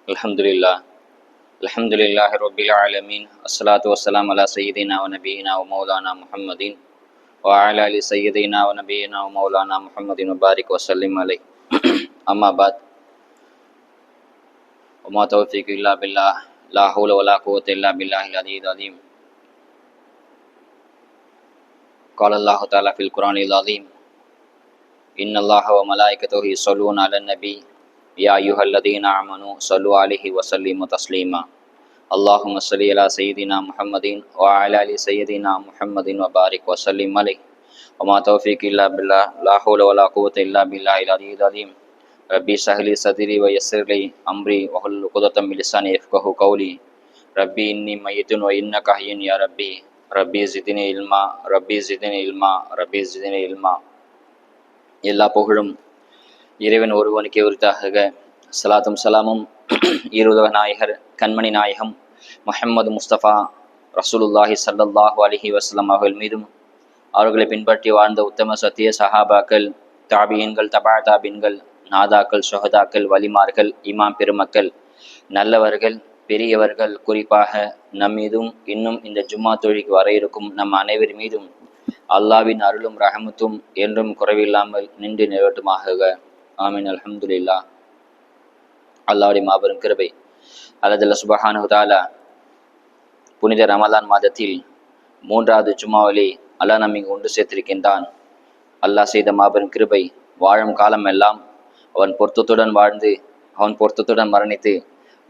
அல்ஹம்துலில்லாஹ் அல்ஹம்துலில்லாஹி ரப்பில் ஆலமீன் அஸ்ஸலாத்து வஸ்ஸலாமு அலா சய்யிதினா வ நபியினா வ மௌலானா முஹம்மதின் வ அலா ஆலி சய்யிதினா வ நபியினா வ மௌலானா முஹம்மதின் வ பாரிக் வ ஸல்லிம் அலைஹி. அம்மா பாத். வ மா தௌஃபீக் இல்லா பில்லாஹ் லா ஹவுல வ லா குவத்த இல்லா பில்லாஹில் அலிய்யில் அஸீம். قال الله تعالى في القرآن العظيم إن الله وملائكته يصلون على النبي يا أيها الذين آمنوا صلوا عليه وسلموا تسليما اللهم صل على سيدنا محمد وعلى آل سيدنا محمد وبارك وسلم عليه وما توفيق إلا بالله لا حول ولا قوة إلا بالله العلي العظيم ربي اشرح لي صدري ويسر لي أمري واحلل عقدة من لساني يفقهوا قولي ربي إني ميت وإنك حي يا ربي ரப்பி ஜிதினி இல்மா ரப்பி ஜிதினி இல்மா ரப்பி ஜிதினி இல்மா. எல்லா புகழும் இறைவன் ஒருவனுக்கே உரித்தாக. சலாத்தும் சலாமும் ஈருலக நாயகர் கண்மணி நாயகம் முஹம்மது முஸ்தபா ரசூலுல்லாஹி ஸல்லல்லாஹு அலைஹி வஸல்லம் அவர்கள் மீதும் அவர்களை பின்பற்றி வாழ்ந்த உத்தம சத்திய சஹாபாக்கள், தாபியன்கள், தபா தாபின்கள், நாதாக்கள், ஷுஹதாக்கள், வலிமார்கள், இமாம் பெருமக்கள், நல்லவர்கள், பெரியவர்கள், குறிப்பாக நம் மீதும் இன்னும் இந்த ஜும்மா தொழிலுக்கு வர இருக்கும் நம் அனைவர் மீதும் அல்லாவின் அருளும் ரஹமத்தும் என்றும் குறைவில்லாமல் நின்று நிறைவேற்றுமாக. ஆமீன். அல்ஹம்துலில்லாஹ். அல்லாஹ்வுடைய மாபெரும் கிருபை அல்லது சுப்ஹானஹு தஆலா புனித ரமலான் மாதத்தில் 3வது ஜும்மாவிலே அல்லாஹ் நம்மை ஒன்று சேர்த்திருக்கின்றான். அல்லாஹ் செய்த மாபெரும் கிருபை, வாழும் காலம் எல்லாம் அவன் பொருத்தத்துடன் வாழ்ந்து அவன் பொருத்தத்துடன் மரணித்து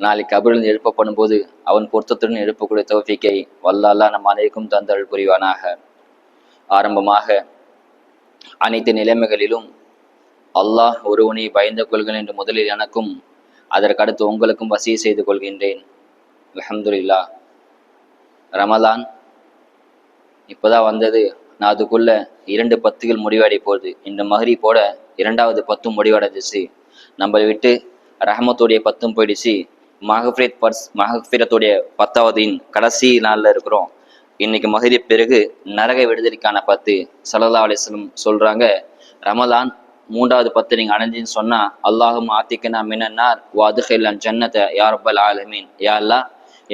நாளைக்கு கபரில் எழுப்பப்படும் போது அவன் பொருத்தத்துடன் எழுப்பக்கூடிய தௌஃபீக்கை வல்ல நம் அனைவருக்கும் தந்தருள் புரிவானாக. ஆரம்பமாக அனைத்து நிலைமைகளிலும் அல்லாஹ் ஒருவனை பயந்து கொள்கிறேன் என்று முதலில் எனக்கும் அதற்கடுத்து உங்களுக்கும் வசிய செய்து கொள்கின்றேன். அல்ஹம்துலில்லாஹ். ரமலான் இப்போதான் வந்தது. நான் அதுக்குள்ள 2 பத்துகள் முடிவடை போகுது. இந்த மஹ்ரிப் போட 2வது 10 முடிவடைஞ்சிச்சு. நம்மளை விட்டு ரஹமத்துடைய 10 போயிடுச்சு. மஹ்ஃபிரத்துடைய 10வது கடைசி நாளில் இருக்கிறோம். இன்னைக்கு மஹ்ரிப் பிறகு நரக விடுதலைக்கான 10. ஸல்லல்லாஹு அலைஹி வஸல்லம் சொல்றாங்க, ரமலான் 3வது 10 நீங்க அடைஞ்சின்னு சொன்னா அல்லாஹும் ஆத்திக்கனா மினன்னார் வஅத்ஹிலன் ஜன்னத யா ரப்பல் ஆலமீன், யா அல்லாஹ்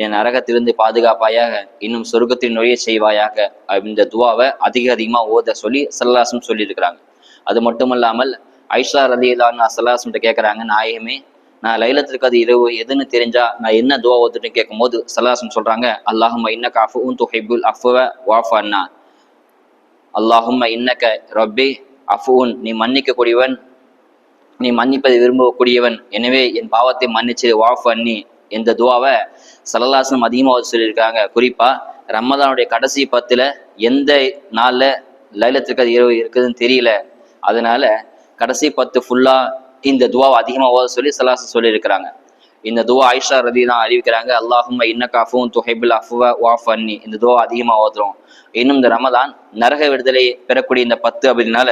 என் நரகத்திலிருந்து பாதுகாப்பாயாக, இன்னும் சொர்க்கத்தில் நுழைய செய்வாயாக. இந்த துவாவை அதிகமா ஓத சொல்லி ஸல்லல்லாஹு அலைஹி வஸல்லம் சொல்லியிருக்கிறாங்க. அது மட்டும் இல்லாமல் ஐஷா ரலியல்லாஹு அன்ஹா ஸல்லல்லாஹு அலைஹி வஸல்லம் கேட்கறாங்க, நாயகமே நான் லைலத்துல் கத்ர் இரவு எதுன்னு தெரிஞ்சா நான் என்ன துவா ஓதுட்டு கேட்கும் போது ஸல்லல்லாஹு அலைஹி வஸல்லம் சொல்றாங்க, அல்லாஹும்ம இன்னக அஃபுவுன் துஹிப்புல் அஃப்வ வஅஃபு அன்னா. அல்லாஹும்ம இன்னக ரப்பி அஃபுவுன், நீ மன்னிக்க கூடியவன், நீ மன்னிப்பதை விரும்பக்கூடியவன், எனவே என் பாவத்தை மன்னிச்சு வஅஃபு அன்னி. இந்த துவாவை ஸல்லல்லாஹு அலைஹி வஸல்லம் அதிகமாக சொல்லியிருக்காங்க. குறிப்பா ரமலானுடைய கடைசி 10ல் எந்த நாள்ல லைலத்துல் கத்ர் இரவு இருக்குதுன்னு தெரியல. அதனால கடைசி 10 ஃபுல்லா இந்த துவாவை அதிகமாக ஓத சொல்லி ஸல்லல்லாஹு அலைஹி வஸல்லம் சொல்லியிருக்கிறாங்க. இந்த துவா ஆயிஷா ரலியல்லாஹு அறிவிக்கிறாங்க, அல்லாஹும்ம இன்னக அஃபுவுன் துஹிப்புல் அஃப்வ வஅஃபு அன்னி. இந்த துவா அதிகமாக ஓதுறோம். இன்னும் இந்த ரமலான் நரக விடுதலை பெறக்கூடிய இந்த 10 அப்படின்னால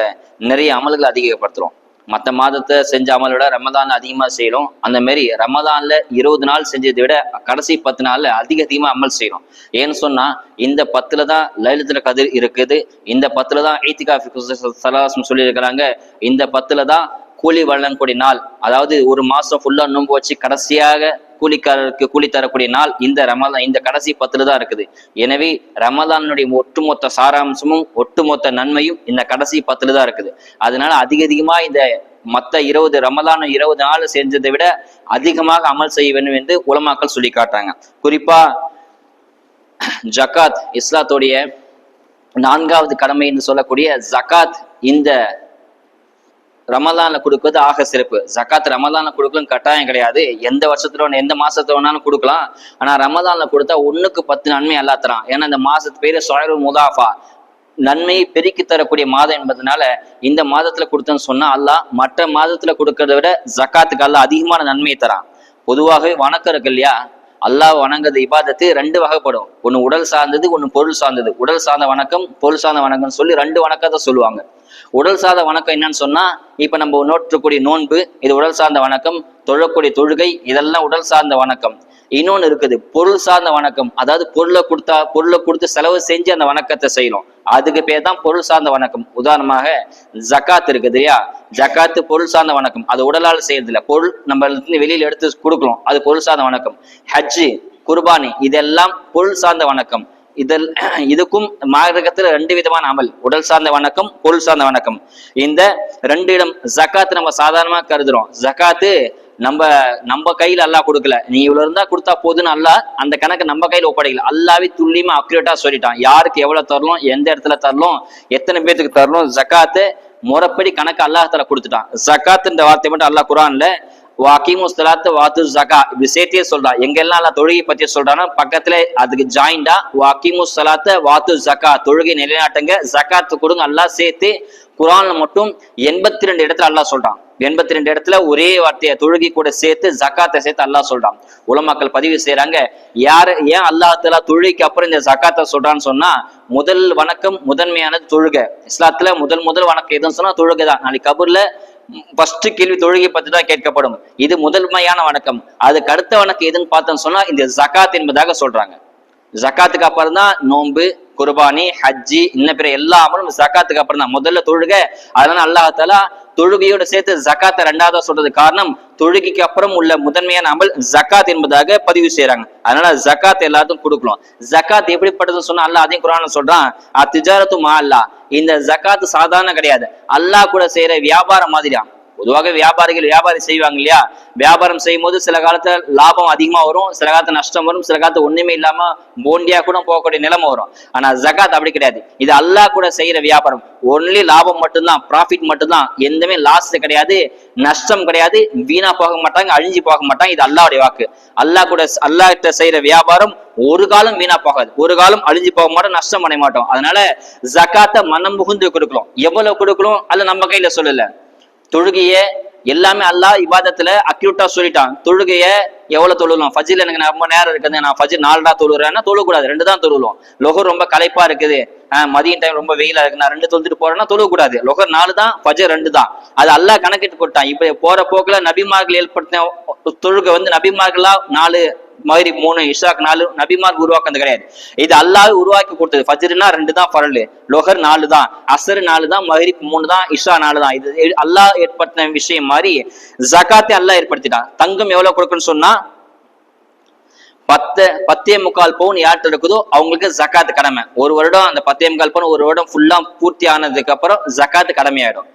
நிறைய அமல்கள் அதிகப்படுத்துறோம். மற்ற மாதத்தை செஞ்ச அமலை விட ரமலான் அதிகமாக செய்யறோம். அந்த மாதிரி ரமலான்ல 20 நாள் செஞ்சதை விட கடைசி 10 நாள்ல அதிகமா அமல் செய்யறோம். ஏன்னு சொன்னா இந்த 10ல தான் லைலத்துல் கத்ர் இருக்குது. இந்த 10ல தான் ஈத்திகாஃப் ஸல்லல்லாஹு சொல்லி இருக்கிறாங்க. இந்த 10ல தான் கூலி வழங்கக்கூடிய நாள். அதாவது ஒரு மாசம் ஃபுல்லா நோன்பு வச்சு கடைசியாக கூலிக்காரருக்கு கூலி தரக்கூடிய நாள் இந்த ரமலான், இந்த கடைசி 10ல தான் இருக்குது. எனவே ரமலானுடைய ஒட்டுமொத்த சாராம்சமும் ஒட்டுமொத்த நன்மையும் இந்த கடைசி 10ல தான் இருக்குது. அதனால அதிகமா இந்த மற்ற 20 ரமலான் 20 நாள் செஞ்சதை விட அதிகமாக அமல் செய்ய வேண்டும் என்று உலமாக்கள் சொல்லி காட்டுறாங்க. குறிப்பா ஜகாத், இஸ்லாத்துடைய 4வது கடமை என்று சொல்லக்கூடிய ஜகாத் இந்த ரமலான்ல கொடுக்குறது ஆக சிறப்பு. ஜகாத் ரமலான்ல கொடுக்கலாம் கட்டாயம் கிடையாது. எந்த வருஷத்துல எந்த மாசத்துல வேணாலும் கொடுக்கலாம். ஆனா ரமலான்ல கொடுத்தா 1க்கு 10 நன்மை அல்லாஹ் தரான். ஏன்னா இந்த மாசத்து பேரு ஷஹ்ருல் முதாஃபா, நன்மையை பெருக்கி தரக்கூடிய மாதம் என்பதனால இந்த மாதத்துல கொடுத்தேன்னு சொன்னா அல்லாஹ் மற்ற மாதத்துல கொடுக்கறத விட ஜகாத்துக்கு அல்லாஹ் அதிகமான நன்மையை தரான். பொதுவாகவே வணக்கம் இருக்கு இல்லையா, அல்லாஹ் வணங்குறது இபாதத்து 2 வகைப்படும். ஒன்னு உடல் சார்ந்தது, ஒன்னு பொருள் சார்ந்தது. உடல் சார்ந்த வணக்கம், பொருள் சார்ந்த வணக்கம் சொல்லி 2 வணக்கத்தை சொல்லுவாங்க. உடல் சார்ந்த வணக்கம் என்னன்னு சொன்னா இப்ப நம்ம நோற்றக்கூடிய நோன்பு இது உடல் சார்ந்த வணக்கம், தொழக்கூடிய தொழுகை இதெல்லாம் உடல் சார்ந்த வணக்கம். இன்னொன்னு இருக்குது பொருள் சார்ந்த வணக்கம். அதாவது பொருளை கொடுத்து செலவு செஞ்சு அந்த வணக்கத்தை செய்யணும். அதுக்கு பேர் தான் பொருள் சார்ந்த வணக்கம். உதாரணமாக ஜகாத் இருக்குது இல்லையா, ஜகாத்து பொருள் சார்ந்த வணக்கம். அது உடலால் செய்யறது இல்லை, பொருள் நம்ம வெளியில எடுத்து கொடுக்கணும், அது பொருள் சார்ந்த வணக்கம். ஹஜ்ஜு, குர்பானி இதெல்லாம் பொருள் சார்ந்த வணக்கம். இதுக்கும் மார்க்கத்துல 2 விதமான அமல், உடல் சார்ந்த வணக்கம், பொருள் சார்ந்த வணக்கம். இந்த 2 இடம். ஜகாத் நம்ம சாதாரணமா கருதுறோம். ஜகாத்து நம்ம கையில அல்லாஹ் கொடுக்கல, நீ இவ்வளவு இருந்தா கொடுத்தா போதுன்னு அல்லாஹ் அந்த கணக்கு நம்ம கையில ஒப்படைக்கல. அல்லாவே துல்லியமா அக்யூரேட்டா சொல்லிட்டான், யாருக்கு எவ்வளவு தரணும், எந்த இடத்துல தரணும், எத்தனை பேருக்கு தரணும். ஜகாத்து முறைப்படி கணக்கு அல்லாஹ்தால கொடுத்துட்டான். ஜகாத்துன்ற வார்த்தை மட்டும் அல்லாஹ் குர்ஆன்ல வாக்கிமு ஸலாத்து வாத்து ஜகா இப்படி சேர்த்தே சொல்றான். எங்கெல்லாம் அல்லாஹ் தொழுகை பத்தி சொல்றான்னா பக்கத்துல அதுக்கு ஜாயிண்டா வாக்கிமு ஸலாத்த வாத்து ஜகா, தொழுகை நிலைநாட்டுங்க, ஜகாத்து கொடுங்க அல்லாஹ் சேர்த்து குர்ஆன்ல மட்டும் 82 இடத்துல அல்லாஹ் சொல்றான். 82 இடத்துல ஒரே வார்த்தையை தொழுகை கூட சேர்த்து ஜகாத்தை சேர்த்து அல்லாஹ் சொல்றான். உலமாக்கள் பதிவு செய்யறாங்க, ஏன் அல்லாஹ் தஆலா தொழுகைக்கு அப்புறம் இந்த ஜகாத்தை சொல்றான்னு சொன்னா, முதல் வணக்கம் முதன்மையானது தொழுகை. இஸ்லாத்துல முதல் வணக்கம் எதுன்னு சொன்னா தொழுகை தான். நாளைக்கு கபூர்ல ஃபர்ஸ்ட் கேள்வி தொழுகை பத்தி தான் கேட்கப்படும். இது முதன்மையான வணக்கம். அதுக்கு அடுத்த வணக்கம் எதுன்னு பார்த்தோம்னு சொன்னா இந்த ஜகாத் என்பதாக சொல்றாங்க. ஜகாத்துக்கு அப்புறம் தான் நோன்பு, குர்பானி, ஹஜ்ஜி, இன்ன பிற எல்லா அமலும் ஜகாத்துக்கு அப்புறம் தான். முதல்ல தொழுகை. அதனால அல்லாஹ் தஆலா தொழுகையோட சேர்த்து ஜகாத்தை 2ஆவதா சொல்றது காரணம், தொழுகைக்கு அப்புறம் உள்ள முதன்மையான அமல் ஜகாத் என்பதாக பதிவு செய்யறாங்க. அதனால ஜகாத் எல்லாத்துக்கும் கொடுக்கலாம். ஜகாத் எப்படிப்பட்டதுன்னு சொன்னா அல்லாஹ் அதையும் குர்ஆன்ல சொல்றான், அத்திஜாரத்து மா அல்லாஹ். இந்த ஜகாத் சாதாரண கிடையாது, அல்லாஹ் கூட செய்யற வியாபாரம் மாதிரியா. பொதுவாக வியாபாரி செய்வாங்க இல்லையா, வியாபாரம் செய்யும் போது சில காலத்துல லாபம் அதிகமா வரும், சில காலத்துல நஷ்டம் வரும், சில காலத்துல ஒண்ணுமே இல்லாம போண்டியா கூட போகக்கூடிய நிலைமை வரும். ஆனா ஜகாத் அப்படி கிடையாது. இது அல்லாஹ் கூட செய்யற வியாபாரம். ஒன்லி லாபம் மட்டும்தான், ப்ராஃபிட் மட்டும்தான், எந்தமே லாஸ் கிடையாது, நஷ்டம் கிடையாது, வீணா போக மாட்டாங்க, அழிஞ்சு போக மாட்டாங்க. இது அல்லாஹ்வுடைய வாக்கு. அல்லாஹ் கிட்ட செய்யற வியாபாரம் ஒரு காலம் வீணா போகாது, ஒரு காலம் அழிஞ்சு போக மாட்டோம், நஷ்டம் அடைய மாட்டோம். அதனால ஜகாத்தை மனம் புகுந்து கொடுக்கணும். எவ்வளவு கொடுக்கணும் அல்ல நம்ம கையில சொல்லல. தொழுகைய எல்லாமே அல்லாஹ் இபாதத்துல அக்யூட்டா சொல்லிட்டான். தொழுகைய எவ்வளவு தொழுலாம், ஃபஜ்ர்ல எனக்கு ரொம்ப நேரம் இருக்குது, நான் ஃபஜ்ர் 4 தொழுறேன்னா தொழக்கூடாது, 2 தான் தொழுவோம். லொஹர் ரொம்ப களைப்பா இருக்குது, மதியம் டைம் ரொம்ப வெயிலா இருக்கு, நான் 2 தொழுதுட்டு போறேன்னா தொழக்கூடாது. லொஹர் 4 தான், ஃபஜ்ர் 2 தான். அது அல்லாஹ் கணக்கிட்டு போட்டான். இப்ப போற போக்குல நபிமார்கள் ஏற்படுத்தின தொழுகை நபிமார்களா 4, மகரிப் 3, இஷாக் 4, நபிமார்க் உருவாக்குறது கிடையாது. இது அல்லாஹ் உருவாக்கி கொடுத்தது. ஃபஜ்ர்னா 2 தான் ஃபர்லு, லொஹர் 4 தான், அஸ்ர் 4 தான், மகரிப் 3 தான், இஷா 4 தான். இது அல்லாஹ் ஏற்படுத்தின விஷயம் மாதிரி ஜகாத்தை அல்லாஹ் ஏற்படுத்திட்டான். தங்கம் எவ்வளவு கொடுக்கணும்னு சொன்னா 10.25 பவுன் யார்கிட்ட இருக்குதோ அவங்களுக்கு ஜகாத்து கடமை. ஒரு வருடம் அந்த 10.25 பவுன் ஒரு வருடம் ஃபுல்லா பூர்த்தி ஆனதுக்கு அப்புறம் ஜகாத்து கடமையாயிடும்.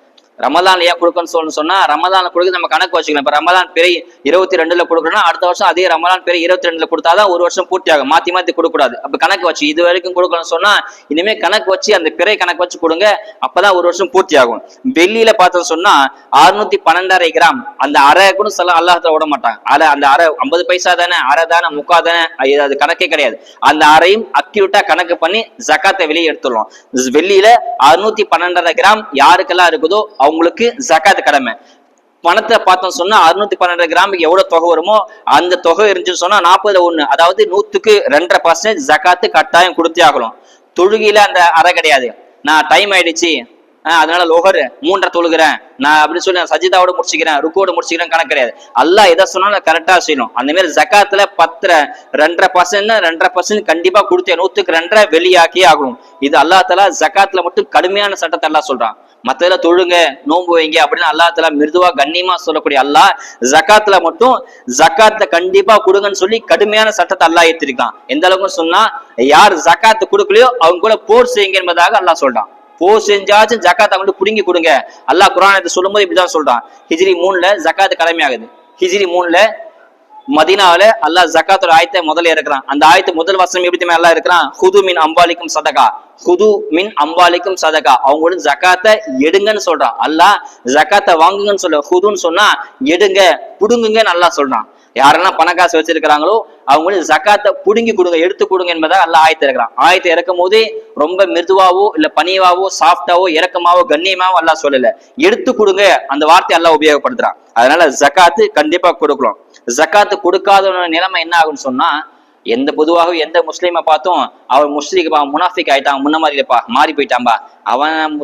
ரமதான் ஏன் கொடுக்கணும்னு சொன்னா, ரமதான் கொடுக்க நம்ம கணக்கு வச்சுக்கலாம். இப்ப ரமதான் பிறை 22ல கொடுக்கணும்னா அடுத்த வருஷம் அதே ரமதான் பிறை 22ல கொடுத்தாதான் ஒரு வருஷம் பூர்த்தி ஆகும். மாத்தி கொடுக்க கூடாது. அப்ப கணக்கு வச்சு இது வரைக்கும் கொடுக்கணும்னு சொன்னா இனிமே கணக்கு வச்சு அந்த பிறை கணக்கு வச்சு கொடுங்க, அப்பதான் ஒரு வருஷம் பூர்த்தி ஆகும். வெள்ளியில பார்த்தோம் சொன்னா 612.5 கிராம், அந்த அரை கூட சொல்ல அல்லாஹ்ல விட மாட்டாங்க. அந்த அரை 50 பைசா தானே, அரை தானே, முக்கா தானே, அது கணக்கே கிடையாது. அந்த அரையும் அக்யூட்டா கணக்கு பண்ணி ஜகாத்தை வெளியே எடுத்துடலாம். வெள்ளியில 612.5 கிராம் யாருக்கெல்லாம் இருக்குதோ அவங்களுக்கு ஜகாத் கடமை. பணத்தை பார்த்தோம் சொன்னா 612 கிராமுக்கு எவ்வளவு தொகை வருமோ அந்த தொகை இருந்துச்சுன்னு சொன்னா 40/1, அதாவது 100க்கு 2.5% ஜகாத்து கட்டாயம் கொடுத்தே ஆகணும். தொழுகையில அந்த அறை கிடையாது, நான் டைம் ஆயிடுச்சு அதனால லோகர் 3 தொழுகிறேன் நான் அப்படின்னு சொல்லி சஜிதாவோட முடிச்சுக்கிறேன், ருக்கோட முடிச்சுக்கிறேன் கணக்கு கிடையாது. அல்லாஹ் எதை சொன்னாலும் கரெக்டா செய்யணும். அந்த மாதிரி ஜகாத்துல 2.5% கண்டிப்பா கொடுத்தே 100க்கு 2 வெளியாக்கியே ஆகணும். இது அல்லாஹ் தஆலா ஜகாத்துல மட்டும் கடுமையான சட்டத்தை அல்லாஹ் சொல்றான். மத்ததுல தொழுங்க, நோன்பு வைங்க அப்படின்னு அல்லாஹ் தஆலா மிருதுவா கண்ணியமா சொல்லக்கூடிய அல்லாஹ் ஜகாத்துல மட்டும் ஜகாத்தை கண்டிப்பா கொடுங்கன்னு சொல்லி கடுமையான சட்டத்தை அல்லாஹ் ஏத்திருக்கான். எந்த அளவுக்கு சொன்னா, யார் ஜகாத்து கொடுக்கலையோ அவங்க கூட போர் செய்யுங்க என்பதாக அல்லாஹ் சொல்றான். போர் செஞ்சாச்சும் ஜகாத்தை கொண்டு புடுங்கி கொடுங்க. அல்லாஹ் குர்ஆன்ல சொல்லும்போது இப்படிதான் சொல்றான். ஹிஜ்ரி 3ல ஜகாத் கடமையாகுது. ஹிஜ்ரி 3ல மதீனாவுல அல்லாஹ் ஜகாத்தோட ஆயத்தை முதல்ல இறக்குறான். அந்த ஆயத்து முதல் வசனம் எப்படி அல்லாஹ் இருக்கிறான், ஹுது மின் அம்பாலிக்கும் சதகா, ஹுது மின் அம்பாலிக்கும் சதகா, அவங்களோட ஜகாத்தை எடுங்கன்னு சொல்றான். அல்லாஹ் ஜகாத்தை வாங்குங்கன்னு சொல்ல, ஹுதுன்னு சொன்னா எடுங்க, புடுங்குங்கன்னு அல்லாஹ் சொல்றான். யாரெல்லாம் பணக்காசு வச்சிருக்கிறாங்களோ அவங்களுக்கு ஜகாத்தை புடுங்கி கொடுங்க, எடுத்து கொடுங்க என்பதை அல்லாஹ் ஆயத்தை இறக்குறான். ஆயத்தை இறக்கும் போதே ரொம்ப மிருதுவாவோ இல்ல பணிவாவோ சாஃப்டாவோ இறக்கமாவோ கண்ணியமாவோ அல்லாஹ் சொல்லல, எடுத்து கொடுங்க அந்த வார்த்தை அல்லாஹ் உபயோகப்படுத்துறான். அதனால ஜகாத்து கண்டிப்பா கொடுக்கலாம். ஜகாத்து கொடுக்காத நிலைமை என்ன ஆகும்னு சொன்னா, எந்த பொதுவாக எந்த முஸ்லீமை பார்த்தும் அவர் முஸ்லீம் முனாஃபிக் ஆயிட்டான், முன்ன மாதிரி இல்லப்பா மாறி போயிட்டான்பா, அவன்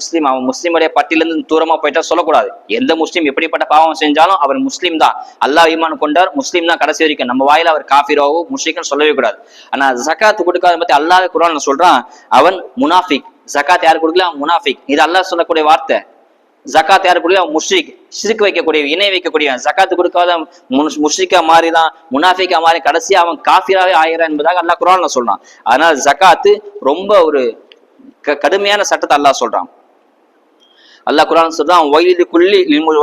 முஸ்லீமுடைய பட்டியலிருந்து தூரமா போயிட்டா சொல்லக்கூடாது. எந்த முஸ்லீம் எப்படிப்பட்ட பாவம் செஞ்சாலும் அவர் முஸ்லீம் தான், அல்லாஹ் ஈமான் கொண்டார், முஸ்லீம் தான் கடைசி வரைக்கும். நம்ம வாயில அவர் காஃபிராவோ முஷ்ரிக்னு சொல்லவே கூடாது. ஆனா ஜகாத் கொடுக்காத பத்தி அல்லாஹ் குர்ஆன்ல சொல்றான், அவன் முனாஃபிக். ஜகாத் யாரு கொடுக்கல? அவன் முனாஃபிக். இது அல்லாஹ் சொல்லக்கூடிய வார்த்தை. ஜகாத் யாரு கொடுக்கல? அவன் முஷ்ரிக், ஷிர்க் வைக்கக்கூடிய, இணை வைக்கக்கூடிய. ஜகாத்து கொடுக்காத முஷ்ரிக்கா மாறிதான், முனாஃபிக்கா மாறி கடைசியா அவன் காஃபிராவே ஆகிறான் என்பதாக அல்லாஹ் குர்ஆன்ல சொல்றான். அதனால ஜகாத்து ரொம்ப ஒரு கடுமையான சட்டத்தை அல்லாஹ் சொல்றான். அல்லாஹ் குர்ஆன் சொல்றான்,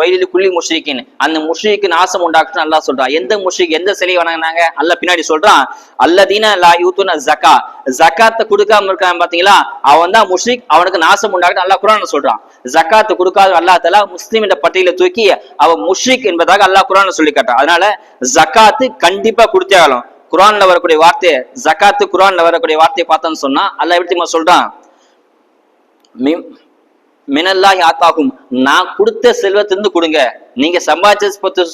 வயலில் குள்ளி முஷ்ரிக்கின், அந்த முஷ்ரிக்கு நாசம் உண்டாக்குன்னு அல்லாஹ் சொல்றான். எந்த முஷ்ரிக் எந்த சிலை வணங்கினாங்க அல்லாஹ் பின்னாடி சொல்றான், அல்லதீன லா யூதுன ஜகா, ஜகாத்தை கொடுக்காம இருக்கான் பாத்தீங்களா, அவன் தான் முஷ்ரிக், அவனுக்கு நாசம் உண்டாக்குன்னு அல்லாஹ் குர்ஆன்ல சொல்றான். ஜகாத்து கொடுக்காத அல்லாஹ் தஆலா முஸ்லிம் என்ற பட்டியலை தூக்கி அவன் முஷ்ரிக் என்பதாக அல்லாஹ் குர்ஆன்ல சொல்லி காட்டான். அதனால ஜகாத்து கண்டிப்பா கொடுத்தே ஆகணும். குர்ஆன்ல வரக்கூடிய வார்த்தை ஜகாத்து, குர்ஆன்ல வரக்கூடிய வார்த்தையை பார்த்தோம்னு சொன்னா அல்லாஹ் எப்படி சொல்றான், மினல்லாஹி ஆத்தாகும், நான் கொடுத்த செல்வத்திலிருந்து கொடுங்க. நீங்க சம்பாதிச்ச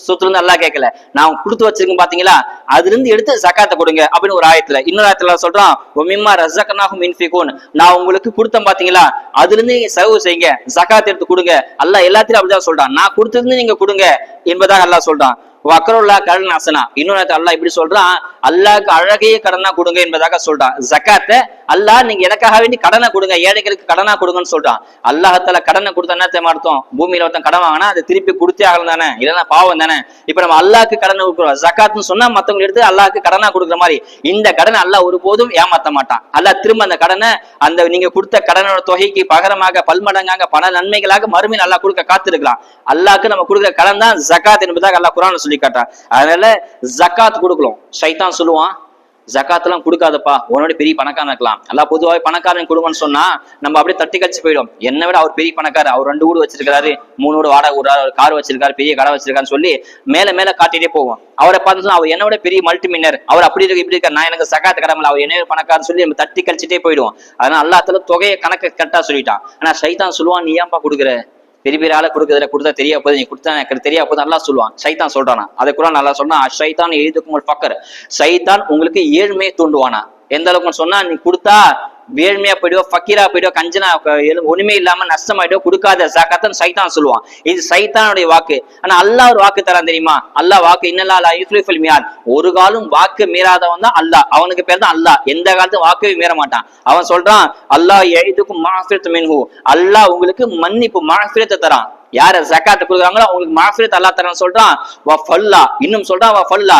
சொத்துல இருந்து அல்லாஹ் கேட்கல, நான் கொடுத்து வச்சிருக்கேன் பாத்தீங்களா, அதுல இருந்து எடுத்து ஜகாத்தை கொடுங்க அப்படின்னு ஒரு ஆயத்துல. இன்னொரு ஆயத்துல சொல்றான், மிம்மா ரஸக்னாஹும் யுன்ஃபிகூன், நான் உங்களுக்கு கொடுத்தேன் பாத்தீங்களா, அதுல இருந்து நீங்க செலவு செய்யுங்க, ஜகாத் எடுத்து கொடுங்க. அல்லாஹ் எல்லாத்தையும் அப்படிதான் சொல்றான், நான் கொடுத்தது நீங்க கொடுங்க என்பதாக அல்லாஹ் சொல்றான். வக்ருல்லா கடன் அசனா, இன்னொரு அல்லாஹ் இப்படி சொல்றான், அல்லாஹ்க்கு அழகைய கடனா கொடுங்க என்பதாக சொல்றான். ஜகாத்தை அல்லாஹ் நீங்க எனக்காக வேண்டி கடனை கொடுங்க, ஏழைகளுக்கு கடனா கொடுங்கன்னு சொல்றான். அல்லாஹால கடனை கொடுத்தா என்ன அர்த்தம், பூமியில ஒருத்தன் கடன் வாங்கினா அதை திருப்பி கொடுத்தே ஆகலாம் தானே, இல்லைன்னா பாவம் தானே. இப்ப நம்ம அல்லாஹ்க்கு கடனை கொடுக்குறோம், ஜகாத்னு சொன்னா மத்தவங்க எடுத்து அல்லாஹ்க்கு கடனா கொடுக்குற மாதிரி. இந்த கடனை அல்லாஹ் ஒருபோதும் ஏமாத்த மாட்டான். அல்லாஹ் திரும்ப அந்த கடனை, அந்த நீங்க கொடுத்த கடனோட தொகைக்கு பகரமாக பல்மடங்காக பண நன்மைகளாக மறுமையில் அல்லாஹ் கொடுக்க காத்திருக்கலாம். அல்லாஹ்க்கு நம்ம கொடுக்குற கடன் தான் ஜகாத் என்பதாக அல்லாஹ் குர்ஆன்ல சொல்லி காட்டான். அதனால ஜகாத் கொடுக்கலாம். ஷைத்தான் சொல்லுவான், ஜகாத் எல்லாம் கொடுக்காதப்பா, உன்னோட பெரிய பணக்காரன் இருக்கலாம், அல்லாஹ் பொதுவாக பணக்காரன் கொடுங்கன்னு சொன்னா நம்ம அப்படியே தட்டி கழிச்சு போயிடும். என்னை விட அவர் பெரிய பணக்காரர், அவர் 2 வீடு வச்சிருக்காரு, 3 வீடு வாடகை விடுறாரு, ஒரு கார் வச்சிருக்காரு, பெரிய கடை வச்சிருக்காருன்னு சொல்லி மேல மேல காட்டிட்டே போவோம். அவரை பார்த்து அவர் என்னோட பெரிய மல்டி மில்லியனர், அவர் அப்படி இருக்கு இப்படி இருக்காரு, நான் எனக்கு ஜகாத் கடமை, அவர் என்ன பணக்காரன்னு சொல்லி நம்ம தட்டி கழிச்சுட்டே போயிடுவோம். அதனால அல்லாஹ் தஆலா தொகையை கணக்கு கரெக்டா சொல்லிட்டான். ஆனா ஷைத்தான் சொல்லுவான், நீ ஏன்பா கொடுக்குற, பெரிய பெரிய ஆளை கொடுக்கறதுல கொடுத்தா தெரியா போகுது, நீ கொடுத்தா எனக்கு தெரியா போகுது அல்லாஹ் சொல்லுவான். ஷைத்தான் சொல்றானா, அதை கூட நல்லா சொன்னா, ஷைத்தான் எழுதுக்கும் ஃபக்கர், ஷைத்தான் உங்களுக்கு ஏழ்மையை தூண்டுவானா. எந்த அளவுக்கு சொன்னா, நீ கொடுத்தா ஏழ்மையா போயிடுவோ, ஃபக்கீரா போயிடுவோ, கஞ்சனா ஒண்ணுமே இல்லாம நஷ்டமாயிடுவோ, கொடுக்காத ஜகாத்னு சைத்தான் சொல்லுவான். இது சைத்தானுடைய வாக்கு. ஆனா அல்லாஹ் ஒரு வாக்கு தரான் தெரியுமா, அல்லாஹ் வாக்கு இன்னல்லா லா யுஃப்லிஹுல் மியாத், ஒரு காலம் வாக்கு மீறாதவன் தான் அல்லாஹ், அவனுக்கு பேர் தான் அல்லாஹ், எந்த காலத்தும் வாக்கவே மீற மாட்டான். அவன் சொல்றான், அல்லாஹ் யஇதுக்கும் மஃஃபிரத்து மின்ஹு, அல்லாஹ் உங்களுக்கு மன்னிப்பு மஃபிரத்தை தரான். யார ஜகாத் கொடுக்குறாங்களோ அவங்களுக்கு மஃபிரத் அல்லாஹ் தரான்னு சொல்றான். வஃபல்லா, இன்னும் சொல்றான் வஃபல்லா,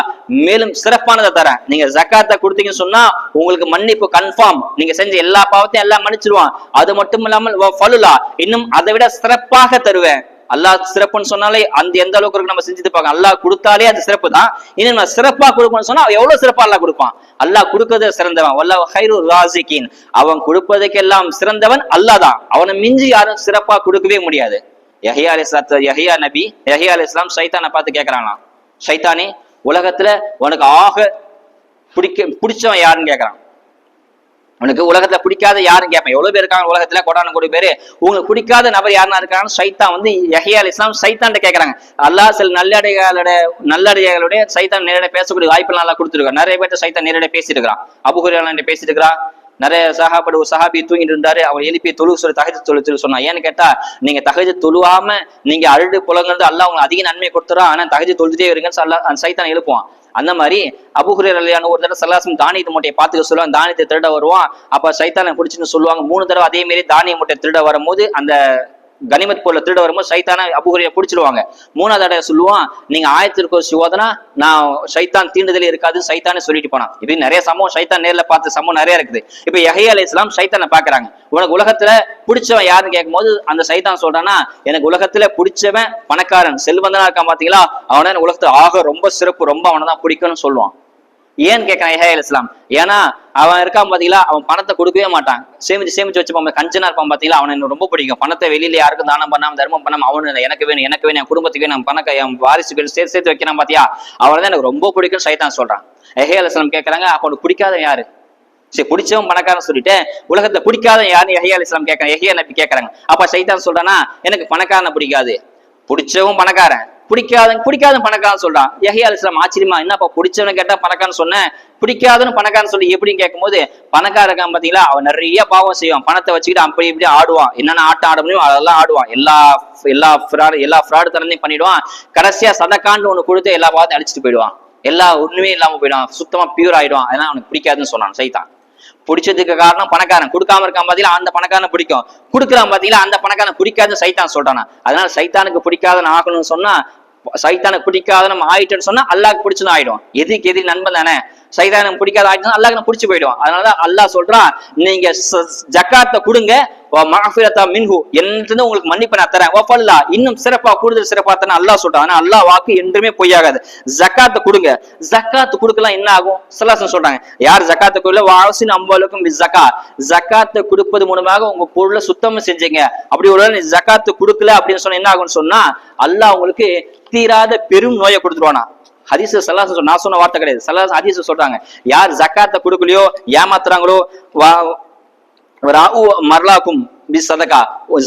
மேலும் சிறப்பானதை தரேன். நீங்க ஜகாத்தை கொடுத்தீங்கன்னு சொன்னா உங்களுக்கு மன்னிப்பு கன்ஃபார்ம், நீங்க செஞ்ச எல்லா பாவத்தையும் எல்லாம் மன்னிச்சிருவான். அது மட்டும் இல்லாமல் வஃபலுலா, இன்னும் அதை விட சிறப்பாக தருவேன். அல்லாஹ் சிறப்புன்னு சொன்னாலே அந்த எந்த அளவுக்கு இருக்கு நம்ம செஞ்சுட்டு பார்க்க, அல்லாஹ் கொடுத்தாலே அது சிறப்பு தான். இன்னும் நம்ம சிறப்பா கொடுக்கணும்னு சொன்னா எவ்வளவு சிறப்பா அல்லாஹ் கொடுப்பான். அல்லாஹ் கொடுக்கறது சிறந்தவன், வல்லாஹு கைருர் ராஸிகீன், அவன் கொடுப்பதற்கெல்லாம் சிறந்தவன் அல்லாஹ் தான். அவனை மிஞ்சி யாரும் சிறப்பா கொடுக்கவே முடியாது. யஹ்யா அலைஹிஸ்ஸலாம் ஷைத்தானை பார்த்து கேட்கறாங்களாம், ஷைத்தானே உலகத்துல உனக்கு ஆக பிடிச்சவன் யாருன்னு கேட்கறான். உனக்கு உலகத்துல பிடிக்காத யாருன்னு கேட்பேன். எவ்வளவு பேர் இருக்காங்க உலகத்துல, கோடான கோடி பேரு. உங்களுக்கு பிடிக்காத நபர் யாருன்னா இருக்காங்கன்னு ஷைத்தான் வந்து யஹ்யா அலைஹிஸ்ஸலாம் ஷைத்தான்ட்ட கேட்கறாங்க. அல்லாஹ் சில நல்லடியார்களுடைய ஷைத்தான் நேரடியாக பேசக்கூடிய வாய்ப்பு நல்லா கொடுத்துருக்கான். நிறைய பேர்ட்ட ஷைத்தான் நேரடியாக பேசிட்டு இருக்கிறான். அபூ ஹுரைரா பேசிட்டு இருக்கிறான். நிறைய சஹாபி தூங்கிட்டு இருந்தாரு, அவர் எழுப்பி தொழு சொல்லி தஹஜ்ஜுத் தொழு சொன்னா. ஏன்னு கேட்டா, நீங்க தஹஜ்ஜுத் தொழுவாம நீங்க அழுது புலங்கிறது அல்லாஹ் உங்களுக்கு அதிக நன்மை கொடுத்துறான், ஆனா தஹஜ்ஜுத் தொழுதுட்டே இருங்கன்னு அல்லாஹ் சைத்தான் எழுப்புவான். அந்த மாதிரி அபூ ஹுரைரா ரலியல்லாஹு ஒரு தடவை ஸல்லல்லாஹு தானியத்தை மூட்டையை பார்த்துக்க சொல்லுவாங்க, தானியத்தை திருட வருவான். அப்ப சைத்தானை பிடிச்சுன்னு சொல்லுவாங்க. 3 தடவை அதே மாதிரி தானிய மூட்டை திருட வரும்போது, அந்த கனிமத் பொருளை திருட வரும்போது சைத்தானை அபூ ஹுரைரா பிடிச்சிடுவாங்க. 3வது தடவை சொல்லுவான், நீங்க ஆயத்திற்கு ஓதனா நான் சைத்தான் தீண்டுதலே இருக்காது சைத்தானே சொல்லிட்டு போனான். இப்படி நிறைய சம்பவம் சைத்தான் நேர்ல பார்த்த சம்பவம் நிறைய இருக்குது. இப்ப யஹ்யா அலைஹிஸ்ஸலாம் சைத்தானை பாக்குறாங்க. உனக்கு உலகத்துல பிடிச்சவன் யாருன்னு கேட்கும் போது அந்த சைத்தான் சொல்றானா, எனக்கு உலகத்துல பிடிச்சவன் பணக்காரன் செல்வந்தனா இருக்கான் பாத்தீங்களா, அவன உலகத்துல ஆக ரொம்ப சிறப்பு, ரொம்ப அவனை தான் பிடிக்கும்னு சொல்லுவான். ஏன்னு கேட்கறான் யஹ்யா அலைஹிஸ்ஸலாம். ஏன்னா அவன் இருக்கான் பாத்தீங்களா, அவன் பணத்தை கொடுக்கவே மாட்டான், சேமிச்சு வச்சுப்பான், கஞ்சனா இருப்பான் பாத்தீங்களா, அவனை எனக்கு ரொம்ப பிடிக்கும். பணத்தை வெளியில யாருக்கும் தானம் பண்ணாம தர்மம் பண்ணாம அவனு எனக்கு வேணும் என் குடும்பத்துக்கு வேணும், பணக்க என் வாரிசுகள் சேர்த்து வைக்கிறான் பாத்தியா, அவனை தான் எனக்கு ரொம்ப பிடிக்கும் சைத்தான் சொல்றான். யஹ்யா அலைஹிஸ்ஸலாம் கேட்கறாங்க, அப்ப உனக்கு பிடிக்காதவன் யாரு? சரி, பிடிச்சவன் பணக்காரன் சொல்லிட்டு உலகத்துல பிடிக்காதவன் யாருன்னு யஹ்யா அலைஹிஸ்ஸலாம் கேட்கறாங்க. யஹ்யா நபி கேட்கறாங்க. அப்ப சைத்தான் சொல்றானா, எனக்கு பணக்காரனை பிடிக்காது, பிடிச்சவன் பணக்காரன், பிடிக்காத பணக்காரன் சொல்றான். யஹ்யா அலைஹிஸ்ஸலாம் ஆச்சரியமா, என்னப்பா பிடிச்சவனை கேட்டா பணக்காரன் சொன்னேன், பிடிக்காதுன்னு பணக்காரன் சொல்லி எப்படின்னு கேட்கும்போது, பணக்காரன் இருக்கான் பாத்தீங்களா, அவன் நிறைய பாவம் செய்வான், பணத்தை வச்சுக்கிட்டு அப்படி இப்படி ஆடுவான், என்னென்ன ஆட்டம் ஆட முடியும் அதெல்லாம் ஆடுவான், எல்லா ஃப்ராடு தரத்தையும் பண்ணிடுவான். கடைசியா சதக்கான்னு ஒண்ணு கொடுத்து எல்லா பாவத்தையும் அழிச்சிட்டு போயிடுவான், எல்லா ஒண்ணுமே இல்லாம போயிடுவான், சுத்தமா பியூர் ஆயிடுவான். அதனால அவனுக்கு பிடிக்காதுன்னு சொன்னான் சைத்தான். பிடிச்சதுக்கு காரணம் பணக்காரன், கொடுக்காம இருக்கான் பாத்தீங்களா அந்த பணக்காரனை பிடிக்கும், கொடுக்குறான் பாத்தீங்களா அந்த பணக்காரன் பிடிக்காதுன்னு சைத்தான் சொல்றானா. அதனால சைத்தானுக்கு பிடிக்காதன்னு ஆகணும்னு சொன்னா, சைத்தானுக்கு பிடிக்காத நம்ம ஆயிட்டோன்னு சொன்னா அல்லாஹ்க்கு பிடிச்சதும் ஆயிடும். எதுக்கு எதிரி நண்பன் தானே, சைத்தானுக்கு பிடிக்காத ஆயிடுச்சுன்னா அல்லாஹ்க்கு பிடிச்சு போயிடும். அதனாலதான் அல்லாஹ் சொல்றான், நீங்க ஜக்காத்தை கொடுங்க, மின்ஹு என்று உங்களுக்கு மன்னிப்பு நான் தரேன், இன்னும் சிறப்பா கூடுதல் சிறப்பா தரேன் அல்லாஹ் சொல்றான். ஆனா அல்லாஹ் வாக்கு என்றுமே பொய்யாகாது. ஜக்காத்தை கொடுங்க, ஜக்காத்து கொடுக்கலாம் என்ன ஆகும் ஸல்லல்லாஹு சொல்றாங்க, யார் ஜக்காத்தை கொடுக்கல வாசின் அம்பலுக்கும் ஜக்காத்தை கொடுப்பது மூலமாக உங்க பொருளை சுத்தம் செஞ்சீங்க, அப்படி ஒரு ஜக்காத்து கொடுக்கல அப்படின்னு சொன்னா என்ன ஆகும்னு சொன்னா அல்லாஹ் உங்களுக்கு தீராத பெரும் நோயை கொடுத்துருவானா. ஹதீஸ் ஸல்லல்லாஹு நான் சொன்ன வார்த்தை கிடையாது, ஸல்லல்லாஹு ஹதீஸ் சொல்றாங்க, யார் ஜக்காத்தை கொடுக்கலையோ ஏமாத்துறாங்களோ மர்லாக்கும் சதகா,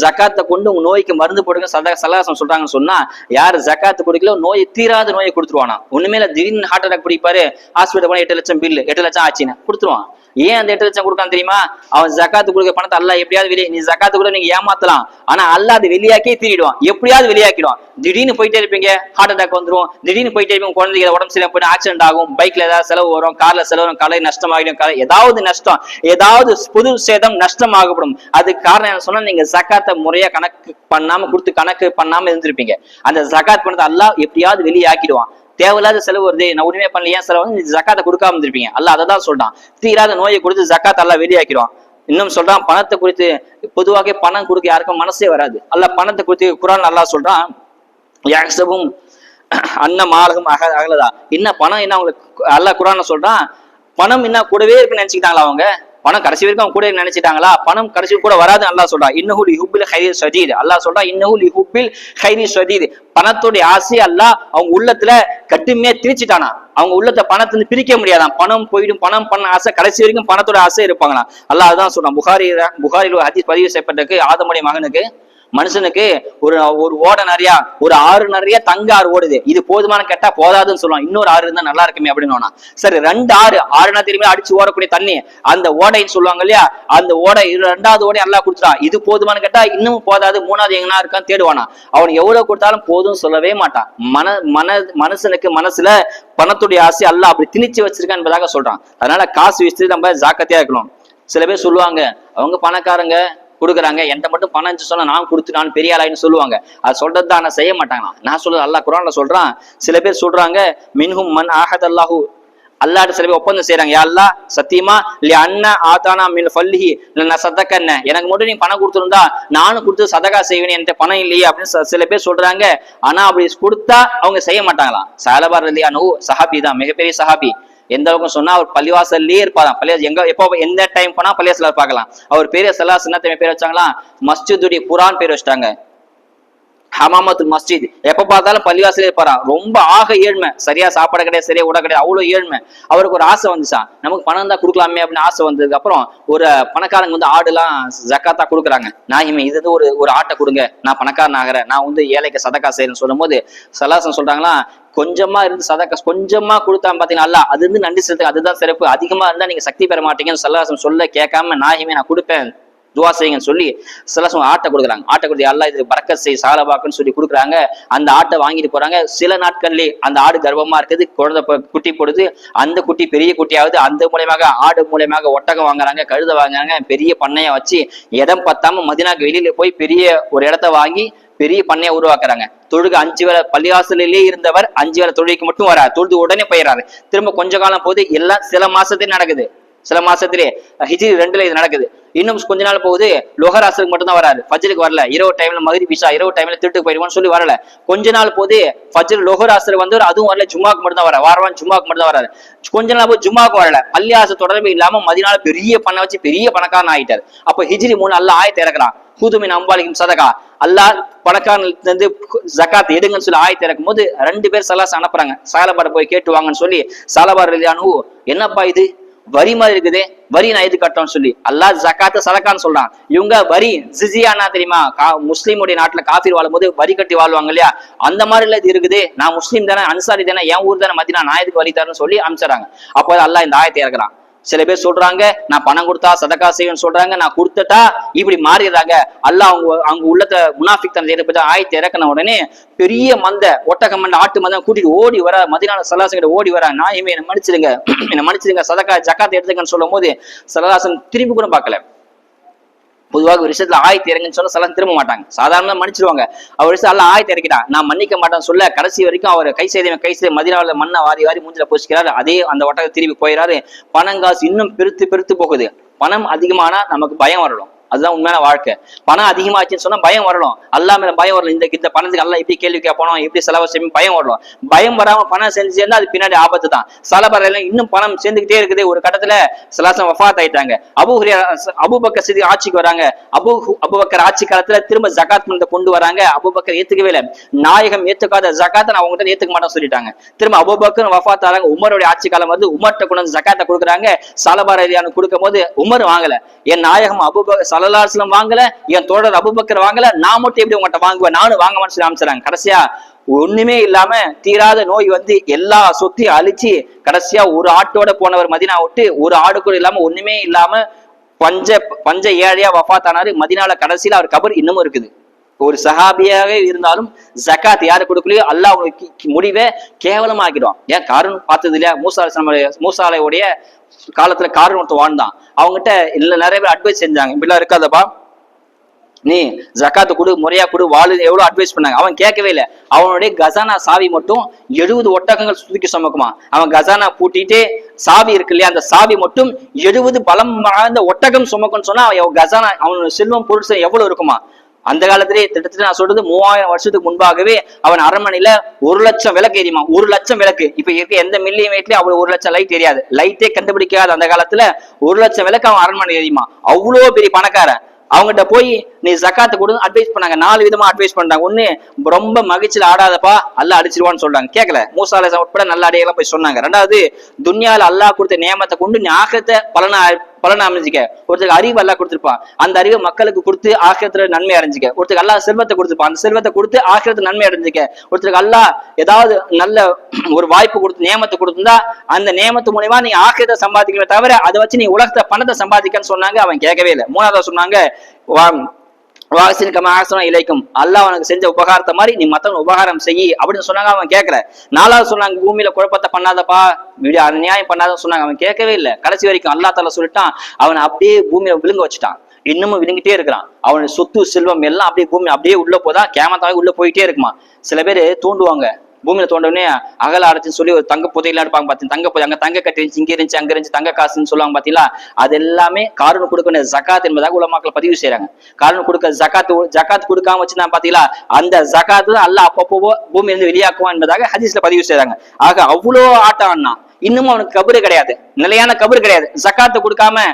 ஜக்காத்தை கொண்டு உங்க நோய்க்கு மருந்து போடுங்க ஸல்லல்லாஹு சொல்றாங்கன்னு சொன்னா, யார் ஜக்காத்து கொடுக்கல நோய் தீராத நோயை கொடுத்துருவானா. ஒண்ணுமே இல்ல, திடீர்னு ஹார்ட் அட்டாக் பிடிப்பாரு, ஹாஸ்பிட்டல் போனா 8 லட்சம் பில்லு, 8 லட்சம் ஆச்சுன்னு கொடுத்துருவான். ஏன் அந்த 8 லட்சம் கொடுக்கான்னு தெரியுமா, அவன் ஜக்காத்து கொடுக்க பணத்தை அல்லாஹ் எப்படியாவது வெளியே, நீ ஜக்காத்து கூட நீங்க ஏமாத்தலாம், ஆனா அல்லாஹ் அதை வெளியாக்கே தீரிடுவான், எப்படியாவது வெளியாக்கிடுவான். திடீர்னு போயிட்டே இருப்பீங்க, ஹார்ட் அட்டாக் வந்துடும், திடீர்னு போயிட்டே இருப்பீங்க, குழந்தைங்க உடம்பு சரியா போயிட்டு ஆக்சிடென்ட் ஆகும், பைக்ல ஏதாவது செலவு வரும், கார்ல செலவு வரும், கலை நஷ்டமாகிடும், ஏதாவது நஷ்டம், ஏதாவது பொது சேதம் நஷ்டமாகப்படும். அதுக்கு காரணம் என்ன சொன்னா, நீங்க ஜக்காத்தை முறையா கணக்கு பண்ணாம கொடுத்து கணக்கு பண்ணாம இருந்திருப்பீங்க. அந்த ஜக்காத் பணத்தை அல்லாஹ் எப்படியாவது வெளியாக்கிடுவான். தேவையில்லாத செலவு வருது, நான் உரிமை பண்ணல, ஏன் செலவு வந்து ஜக்காத்தை கொடுக்காம இருந்திருப்பீங்க, அல்லாஹ் அதை தான் சொல்றான். தீராத நோயை கொடுத்து ஜக்காத் அல்லாஹ் வெளியாக்கிடுவான். இன்னும் சொல்றான், பணத்தை குறித்து பொதுவாக பணம் கொடுக்க யாருக்கும் மனசே வராது. அல்லாஹ் பணத்தை குறித்து குர்ஆன் அல்லாஹ் சொல்றான், யாக்ஸபும் அன்ன மாலகும் அகலதா, என்ன பணம் என்ன அவங்களுக்கு அல்லாஹ் குர்ஆன்ல சொல்றான், பணம் என்ன கூடவே இருக்குன்னு நினைச்சுக்கிட்டாங்களா அவங்க, பணம் கடைசி வரைக்கும் அவங்க கூட நினைச்சிட்டாங்களா, பணம் கடைசி கூட வராது அல்லாஹ் சொல்றான். இன்னஹு லிஹுப்பில் கைரி ஷதீத், அல்லாஹ் சொல்றான் இன்னஹு லிஹுப்பில் கைரி ஷதீத், பணத்தோட ஆசை அல்லாஹ் அவங்க உள்ளத்துல கட்டுமையா திரிச்சிட்டானா, அவங்க உள்ளத்தை பணத்துல பிரிக்க முடியாதான், பணம் போயிடும், பணம் பண்ண ஆசை கடைசி வரைக்கும் பணத்தோட ஆசை இருப்பாங்களாம். அல்லாஹ் அதான் சொல்றான். புகாரில் ஹதீஸ் பதிவு செய்யப்பட்டிருக்கு, ஆதமுடைய மகனுக்கு மனுஷனுக்கு ஒரு ஓடை நிறைய, ஒரு ஆறு நிறைய தங்க ஆறு ஓடுது, இது போதுமான கேட்டா போதாதுன்னு சொல்லுவான், இன்னொரு ஆறு இருந்தா நல்லா இருக்குமே அப்படின்னு. சரி 2 ஆறுனா திரும்பி அடிச்சு ஓடக்கூடிய தண்ணி அந்த ஓடைன்னு சொல்லுவாங்க இல்லையா, அந்த ஓடை 2வது ஓடை நல்லா கொடுத்துட்டான், இது போதுமானு கேட்டா இன்னும் போதாது, 3வது எங்கன்னா இருக்கான்னு தேடுவானா. அவன் எவ்வளவு கொடுத்தாலும் போதும் சொல்லவே மாட்டான். மனுஷனுக்கு மனசுல பணத்துடைய ஆசை அல்லாஹ் அப்படி திணிச்சு வச்சிருக்கான் என்பதாக சொல்றான். அதனால காசு விஷயத்துல நம்ம ஜாக்கிரதையா இருக்கணும். சில பேர் சொல்லுவாங்க, அவங்க பணக்காரங்க கொடுக்குறாங்க, என்கிட்ட மட்டும் பணம் சொன்னா நான் கொடுத்து நான் பெரிய ஆளாயின்னு சொல்லுவாங்க. அது சொல்றது தான், செய்ய மாட்டாங்களா. நான் சொல்றது அல்லாஹ் குர்ஆன்ல சொல்றான். சில பேர் சொல்றாங்க, மின்ஹும் மன் ஆஹத் அல்லாஹு, அல்லாஹ் சில பேர் ஒப்பந்தம் செய்யறாங்க, யா அல்லாஹ் சத்தியமா லி அண்ணா ஆதானா மின் ஃபல்லிஹி நான் சதக்கன்ன, எனக்கு மட்டும் நீ பணம் கொடுத்துருந்தா நானும் கொடுத்து சதகா செய்வேன், என்கிட்ட பணம் இல்லையே அப்படின்னு சில பேர் சொல்றாங்க. ஆனா அப்படி கொடுத்தா அவங்க செய்ய மாட்டாங்களாம். ஸஅலபா ரலியல்லாஹு சஹாபி தான், மிகப்பெரிய சஹாபி. எந்த அளவுக்கு சொன்னா அவர் பள்ளிவாசல்லே இருப்பாராம். எந்த டைம் போனா பள்ளிவாசல பார்க்கலாம். அவர் பேரு ஸல்லல்லாஹு அலைஹி வஸல்லம் பேர் வச்சாங்களா, மஸ்ஜிதுடைய குர்ஆன் பேர் வச்சிட்டாங்க, ஹமாமத்துல் மஸ்ஜித். எப்ப பார்த்தாலும் பள்ளிவாசலே இருப்பாராம். ரொம்ப ஆக ஏழ்மை, சரியா சாப்பாடு கிடையாது, சரியா உட கிடையாது, அவ்வளவு ஏழ்மை. அவருக்கு ஒரு ஆசை வந்துச்சான், நமக்கு பணம் தான் கொடுக்கலாமே அப்படின்னு ஆசை வந்ததுக்கு அப்புறம் ஒரு பணக்காரங்க வந்து ஆடுலாம் ஜக்காத்தா கொடுக்குறாங்க, நாகிமே இது ஒரு ஆட்டை கொடுங்க, நான் பணக்காரன் ஆகிறேன், நான் வந்து ஏழைக்கு சதக்கா செய்யறேன்னு சொல்லும் போது ஸல்லல்லாஹு சொல்றாங்களா, கொஞ்சமா இருந்து சதக்கா கொஞ்சமா கொடுத்தா பாத்தீங்கன்னா அல்லாஹ் அது வந்து நன்றி செலுத்துங்க, அதுதான் சிறப்பு, அதிகமா இருந்தா நீங்க சக்தி பெற மாட்டீங்கன்னு ஸல்லல்லாஹு சொல்ல கேட்காம நாகிமே நான் கொடுப்பேன் துவா செய்யுங்கன்னு சொல்லி ஸல்லல்லாஹு ஆட்டை கொடுக்குறாங்க. ஆட்டை கொடுத்து அல்லாஹ் இது பரக்கத் செய் சாலபாக்குன்னு சொல்லி கொடுக்குறாங்க. அந்த ஆட்டை வாங்கிட்டு போறாங்க. சில நாட்கள்லயே அந்த ஆடு கர்ப்பமா இருக்குது, குழந்தை குட்டி போடுது, அந்த குட்டி பெரிய குட்டியாவது, அந்த மூலயமாக ஆடு மூலயமாக ஒட்டகம் வாங்குறாங்க, கழுதை வாங்குறாங்க, பெரிய பண்ணையா வச்சு இடம் பத்தாம மதீனாக்கு வெளியில போய் பெரிய ஒரு இடத்த வாங்கி பெரிய பண்ணையை உருவாக்குறாங்க. தொழுக 5 வேளை பள்ளிவாசலிலே இருந்தவர் 5 வேளை தொழுகைக்கு மட்டும் வராரு, தொழுது உடனே போயிடறாரு. திரும்ப கொஞ்ச காலம் போது எல்லாம் சில மாசத்துலயே நடக்குது, சில மாசத்திலே ஹிஜ்ரி 2ல இது நடக்குது. இன்னும் கொஞ்ச நாள் போகுது, லொஹர் அஸ்ருக்கு மட்டும் தான் வராரு, ஃபஜ்ருக்கு வரல. இரவு டைம்ல மக்ரிப் இஷா இரவு டைம்ல திருட்டுக்கு போயிடுவான்னு சொல்லி வரல. கொஞ்ச நாள் போது ஃபஜ்ர் லொஹர் அஸ்ர் வந்து அதுவும் வரல, ஜும்மாக்கு மட்டும் தான் வர வாரவான் ஜும்மாக்கு மட்டும் தான் வராரு. கொஞ்ச நாள் போது ஜும்மாக்கு வரல, பள்ளிவாசல் தொடர்பு இல்லாம மதீனால பெரிய பண்ண வச்சு பெரிய பணக்காரன் ஆயிட்டாரு. அப்ப ஹிஜ்ரி 3 அல்லாஹ் ஆயத்தை இறக்குறான், ஹுதுமின் அம்வாலிஹிம் சதகா, அல்லாஹ் பணக்காரன்ல இருந்து ஜகாத் எடுங்கன்னு சொல்லி ஆயத்தை இறக்கும் போது 2 பேர் ஸல்லல்லாஹு அனுப்புறாங்க, ஸாலபாட போய் கேட்டுவாங்கன்னு சொல்லி. ஸாலபா ரலியல்லாஹு, என்னப்பா இது வரி மாதிரி இருக்குது, வரி நான் எது கட்டணும்னு சொல்லி. அல்லாஹ் ஜகாத்த சதக்கான்னு சொல்றான். இவங்க வரி ஜிஸியானா தெரியுமா, முஸ்லீமுடைய நாட்டுல காஃபிர் வாழும்போது வரி கட்டி வாழ்வாங்க இல்லையா, அந்த மாதிரி இது இருக்குது. நான் முஸ்லீம் தானே, அன்சாரி தானே, என் ஊர் தானே மதினா, நான் எதுக்கு வரி தரேன்னு சொல்லி அனுப்பிச்சுறாங்க. அப்போ அல்லாஹ் இந்த ஆயத்தை இறக்குறான். சில பேர் சொல்றாங்க நான் பணம் கொடுத்தா சதக்கா செய்வேன்னு சொல்றாங்க, நான் கொடுத்துட்டா இப்படி மாறிடுறாங்க. அல்லாஹ் அவங்க உள்ளத்தை முனாஃபிக் தனத்தை ஆயத்தை இறக்கின உடனே பெரிய மந்த ஒட்டக மண்ட ஆட்டு மந்தம் கூட்டிட்டு ஓடி வர மதீனால சல்லாசன் ஓடி வர, நாயுமே என்ன மன்னிச்சிடுங்க, என்ன மன்னிச்சிடுங்க, சதக்கா ஜக்காத்தை எடுத்துக்கன்னு சொல்லும் போது சல்லாசன் திரும்பி கூட பார்க்கல. பொதுவாக ஒரு விஷயத்துல ஆயத்தை இறங்குன்னு சொன்னா சலாம் திரும்ப மாட்டாங்க, சாதாரணமா மன்னிச்சிருவாங்க. அவர் விஷயம் எல்லாம் ஆயத்தை இறக்கிட்டான், நான் மன்னிக்க மாட்டேன்னு சொல்ல கடைசி வரைக்கும் அவர் கை செய்த மதீனாவுல மண்ணை வாரி வாரி மூஞ்சில பூசிக்கிறாரு. அதே அந்த ஒட்டக திரும்பி போயிடாரு. பணங்காசு இன்னும் பெருத்து போகுது. பணம் அதிகமானா நமக்கு பயம் வரணும், அதுதான் உண்மையான வாழ்க்கை. பணம் அதிகமாச்சுன்னு சொன்னா பயம் வரணும், அல்லாஹ் மேல பயம் வரணும். இந்த பணத்துக்கு அல்லாஹ் எப்படி கேள்வி கேட்போம், எப்படி செலவு செய்யும் பயம் வரணும். பயம் வராம பணம் சேர்ந்தா அது பின்னாடி ஆபத்து தான். சலபரையில இன்னும் பணம் சேர்ந்துகிட்டே இருக்குது. ஒரு கட்டத்துல சலாசம் வஃபாத் ஆயிட்டாங்க. அபூபக்கர் சிதி ஆட்சிக்கு வராங்க. அபூபக்கர் ஆட்சி காலத்துல திரும்ப ஜகாத் மனத்தை கொண்டு வராங்க. அபூபக்கர் ஏத்துக்கவே இல்லை. நாயகம் ஏத்துக்காத ஜகாத்தை நான் அவங்ககிட்ட ஏத்துக்க மாட்டேன் சொல்லிட்டாங்க. திரும்ப அபூபக்கர் வஃபாத் ஆறாங்க. உமருடைய ஆட்சி காலம் வந்து உமர்கிட்ட கொண்டு வந்து ஜகாத்தை கொடுக்குறாங்க. சலபரையானு கொடுக்கும் போது உமர் வாங்கல. என் நாயகம் அபூபக்கர் ஸல்லல்லாஹு அலைஹி வஸல்லம் வாங்கல, என் தோழர் அபூபக்கர் வாங்கல, நான் மட்டும் எப்படி உங்கள்கிட்ட வாங்குவேன், நானும் வாங்க மாட்டேன்னு சொல்லி அமைச்சாங்க. கடைசியா ஒண்ணுமே இல்லாம தீராத நோய் வந்து எல்லா சொத்தையும் அழிச்சு கடைசியா ஒரு ஆட்டோட போனவர் மதீனா விட்டு, ஒரு ஆடு கூட இல்லாம ஒண்ணுமே இல்லாம பஞ்ச ஏழையா வஃபாத் ஆனாரு. மதீனால கடைசியில அவர் கபர் இன்னமும் இருக்குது. ஒரு சஹாபியாக இருந்தாலும் ஜகாத் யாரு கொடுக்கலையோ அல்லாஹ் அவங்களுக்கு முடிவை கேவலமாக்கிடுவான். ஏன் காரணம் பார்த்தது இல்லையா, மூசாலையுடைய காலத்துல காரணம் ஒருத்தர் வாழ்ந்தான். அவங்ககிட்ட இல்ல நிறைய பேர் அட்வைஸ் செஞ்சாங்க, இப்படிலாம் இருக்காதப்பா, நீ ஜக்காத்து கொடு, முறையா கொடு, வாழு, எவ்வளவு அட்வைஸ் பண்ணாங்க. அவன் கேட்கவே இல்லை. அவனுடைய கசானா சாவி மட்டும் 70 ஒட்டகங்கள் சுதுக்கி சுமக்குமா. அவன் கசானா பூட்டிட்டு சாவி இருக்கு இல்லையா, அந்த சாவி மட்டும் 70 பலம் வாழ்ந்த ஒட்டகம் சுமக்கும்னு சொன்னா அவன் கசானா, அவனோட செல்வம் பொருள் எவ்வளவு இருக்குமா. அந்த காலத்திலேயே கிட்டத்தட்ட நான் சொல்றது 3000 வருஷத்துக்கு முன்பாகவே அவன் அரண்மனையில 1 லட்சம் விளக்கு எரியுமா. 1 லட்சம் விளக்கு. இப்ப இருக்க எந்த மில்லியம் வீட்லயும் அவ்வளவு 1 லட்சம் லைட் எரியாது. லைட்டே கண்டுபிடிக்காத அந்த காலத்துல 1 லட்சம் விளக்கு அவன் அரண்மனை எரியுமா. அவ்வளோ பெரிய பணக்காரன். அவங்ககிட்ட போய் நீ ஜக்காத்து கொடுங்க அட்வைஸ் பண்ணாங்க. 4 விதமா அட்வைஸ் பண்றாங்க. ஒண்ணு, ரொம்ப மகிழ்ச்சியில ஆடாதப்பா, அல்லாஹ் அடிச்சிருவான்னு சொல்றாங்க, கேட்கல. மூசா அலைஹிஸ்ஸலாம் உட்பட நல்ல அடியெல்லாம் போய் சொன்னாங்க. 2வது, துன்யால அல்லாஹ் கொடுத்த நியமத்தை கொண்டு நீ ஆகிரத்தை பலனை அமைஞ்சிக்க. ஒருத்தருக்கு அறிவு அல்லாஹ் கொடுத்திருப்பான், அந்த அறிவை மக்களுக்கு கொடுத்து ஆகிரத்துல நன்மை அடைஞ்சிக்க. ஒருத்தருக்கு அல்லாஹ் செல்வத்தை கொடுத்திருப்பான், அந்த செல்வத்தை கொடுத்து ஆகிரத்துல நன்மை அடைஞ்சிக்க. ஒருத்தருக்கு அல்லாஹ் ஏதாவது நல்ல ஒரு வாய்ப்பு கொடுத்து நியமத்தை கொடுத்திருந்தா அந்த நியமத்து மூலமா நீ ஆகிரத்தை சம்பாதிக்கவே தவிர அதை வச்சு நீ உலகத்தை பணத்தை சம்பாதிக்கன்னு சொன்னாங்க. அவன் கேட்கவே இல்லை. 3வது சொன்னாங்க, இலைக்கும் அல்லாஹ் அவனுக்கு செஞ்ச உபகாரத்தை மாதிரி நீ மத்தவன் உபகாரம் செய்யி அப்படின்னு சொன்னாங்க. அவன் கேட்கல. 4வது சொன்னாங்க, பூமியில குழப்பத்தை பண்ணாதப்பா, அநியாயம் பண்ணாதன்னு சொன்னாங்க. அவன் கேட்கவே இல்லை. கடைசி வரைக்கும் அல்லாஹ் தஆலா சொல்லிட்டான், அவன் அப்படியே பூமியை விழுங்க வச்சுட்டான். இன்னமும் விழுங்கிட்டே இருக்கிறான். அவனுடைய சொத்து செல்வம் எல்லாம் அப்படியே பூமி அப்படியே உள்ள போதா, கேமத்தாவே உள்ள போயிட்டே இருக்குமா. சில பேர் தோண்டுவாங்க, பூமியில தோண்டவுடனே அகல அடைச்சுன்னு சொல்லி ஒரு தங்க புதையெல்லாம் எடுப்பாங்க. பார்த்தீங்க, தங்க புதை, அங்க தங்க கட்டி இருந்துச்சு, இங்க இருந்துச்சு, அங்க இருந்துச்சு, தங்க காசுன்னு சொல்லுவாங்க. பாத்தீங்களா, அது எல்லாமே காரணம் கொடுக்க ஜகாத் என்பதாக உலமாக்கள் பதிவு செய்யறாங்க. காரணம் கொடுக்க ஜகாத் கொடுக்காம வச்சுதான் பாத்தீங்களா, அந்த ஜகாத்து அல்லாஹ் அப்பப்போ பூமி இருந்து வெளியாக்குவான் என்பதாக ஹதீஸ்ல பதிவு செய்யறாங்க. ஆக அவ்வளோ ஆட்டம் ஆனா இன்னமும் அவனுக்கு கபரு கிடையாது, நிலையான கபரு கிடையாது. ஜகாத்தை கொடுக்காம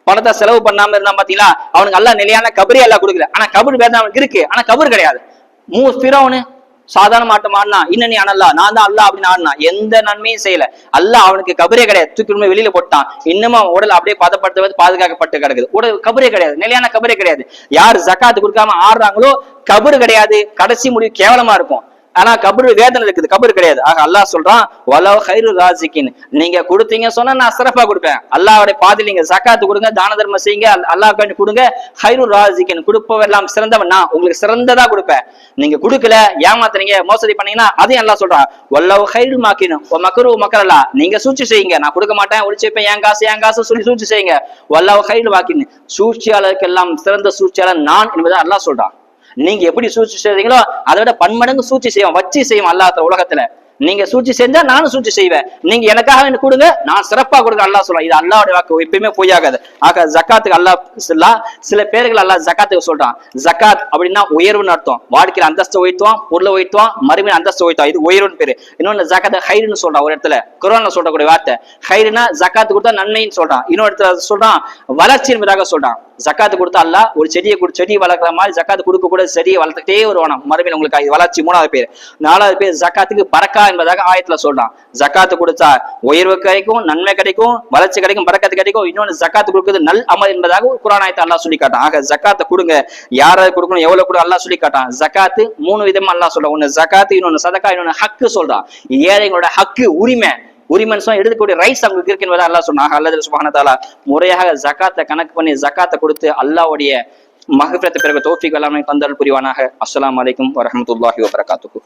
பணத்தை செலவு பண்ணாம இருந்தா பாத்தீங்களா, அவனுக்கு அல்லாஹ் நிலையான கபரே எல்லாம் கொடுக்கல. ஆனா கபர் வேதம் அவனுக்கு இருக்கு, ஆனா கபர் கிடையாது. ஃபிரௌன் சாதாரண ஆட்டம் ஆடினா, இன்னனி அனல்லா, நான் தான் அல்லாஹ் அப்படின்னு ஆடினா, எந்த நன்மையும் செய்யல. அல்லாஹ் அவனுக்கு கபரே கிடையாது, தூக்கி வெளியில போட்டான். இன்னமும் அவன் உடல் அப்படியே பதப்படுத்துவது பாதுகாக்கப்பட்டு கிடக்குது. உடல் கபரே கிடையாது, நிலையான கபரே கிடையாது. யார் ஜகாத்து கொடுக்காம ஆடுறாங்களோ கபரு கிடையாது, கடைசி முடிவு கேவலமா இருக்கும். ஆனா கபரு வேதனை இருக்குது, கபரு கிடையாது. ஆக அல்லாஹ் சொல்றான், வலவ் ஹைரு ராசிக்கின், நீங்க கொடுத்தீங்க சொன்னா நான் சிறப்பா கொடுப்பேன். அல்லாஹ்வுடைய பாதையில நீங்க ஜகாத்து கொடுங்க, தான தர்மம் செய்யுங்க, அல்லாஹ் கண்டு கொடுங்க. ஹைரு ராசிக்கின், கொடுப்பவெல்லாம் சிறந்தவன் நான், உங்களுக்கு சிறந்ததா கொடுப்பேன். நீங்க கொடுக்கல, ஏமாத்துறீங்க, மோசடி பண்ணீங்கன்னா அதையும் அல்லாஹ் சொல்றான், வல்லவ் ஹைரு மாக்கின் மக்கரு மக்கரல்லா, நீங்க சூழ்ச்சி செய்யுங்க, நான் கொடுக்க மாட்டேன், ஒளிச்சு வைப்பேன், என் காசு சொல்லி சூழ்ச்சி செய்யுங்க. வல்லவ் ஹைரு மாக்கின், சூழ்ச்சியாளருக்கு எல்லாம் சிறந்த சூழ்ச்சியாளர் நான் என்பதை அல்லாஹ் சொல்றான். நீங்க எப்படி சூழ்ச்சி செய்றீங்களோ அதை விட பன்மடங்கு சூழ்ச்சி செய்வோம், வச்சு செய்வோம் அல்லாஹ் உலகத்துல. நீங்க சூழ்ச்சி செஞ்சா நானும் சூழ்ச்சி செய்வேன், நீங்க எனக்காக எனக்கு கொடுங்க, நான் சிறப்பா கொடுக்க அல்லாஹ் சொல்றான். இது அல்லாஹ்வுடைய வாக்கு, எப்பயுமே பொய்யாகாது. ஆக ஜக்காத்துக்கு அல்லாஹ் சில பேர்கள் அல்லாஹ் ஜக்காத்துக்கு சொல்றான். ஜக்காத் அப்படின்னா உயர்வுன்னு அர்த்தம். வாழ்க்கையில அந்தஸ்து உயர்த்துவான், பொருளை உயர்த்துவான், மறுமையில அந்தஸ்து உயர்த்துவான், இது உயர்வுன்னு பேரு. இன்னொன்னு ஜக்காத் ஹைருன்னு சொல்றான். ஒரு இடத்துல குர்ஆன்ல சொல்லக்கூடிய வார்த்தை ஹைருனா ஜக்காத்து கொடுத்தா நன்மைன்னு சொல்றான். இன்னொரு இடத்துல சொல்றான் வளர்ச்சி என்பதாக சொல்றான். ஜக்காத்து கொடுத்தா அல்லாஹ் ஒரு செடியை வளர்க்குற மாதிரி ஜக்காத்து கொடுக்க கூட செடியை வளர்த்துட்டே வருவானா மறுமையில் உங்களுக்கு வளர்ச்சி. 3வது பேர். 4வது பேர் ஜக்காத்துக்கு பரக்கா என்பதாக ஆயத்துல சொல்றான். ஜக்காத்து கொடுத்தா உயர்வு கிடைக்கும், நன்மை கிடைக்கும், வளர்ச்சி கிடைக்கும், பரக்கத்து கிடைக்கும். இன்னொன்னு ஜக்காத்து கொடுக்கிறது நல் அமல் என்பதாக ஒரு குர்ஆன் ஆயத்தை அல்லாஹ் சொல்லி காட்டான். ஆக ஜக்காத்தை கொடுங்க, யாராவது கொடுக்கணும், எவ்வளவு கொடுக்கணும் அல்லாஹ் சொல்லி காட்டான். ஜக்காத்து 3 விதமா அல்லாஹ் சொல்றான். ஒன்னு ஜக்காத்து, இன்னொன்னு சதகா, இன்னொன்னு ஹக்கு சொல்றான். ஏழைகளோட ஹக்கு, உரிமைன்னு சொன்னா எடுக்கக்கூடிய ரைட்ஸ் அவங்களுக்கு இருக்கு என்பதை அல்லாஹ் சொன்னாங்க. அல்லாஹ் சுப்ஹானஹு வ தஆலா முறையாக ஜக்காத்தை கணக்கு பண்ணி ஜக்காத்தை கொடுத்து அல்லாஹ்வுடைய மக்ஃபிரத் பிறகு தௌஃபீக் எல்லாமே தந்தல் புரிவானாக. அஸ்ஸலாமு அலைக்கும் வரஹ்மத்துல்லாஹி வபரகாத்துஹு.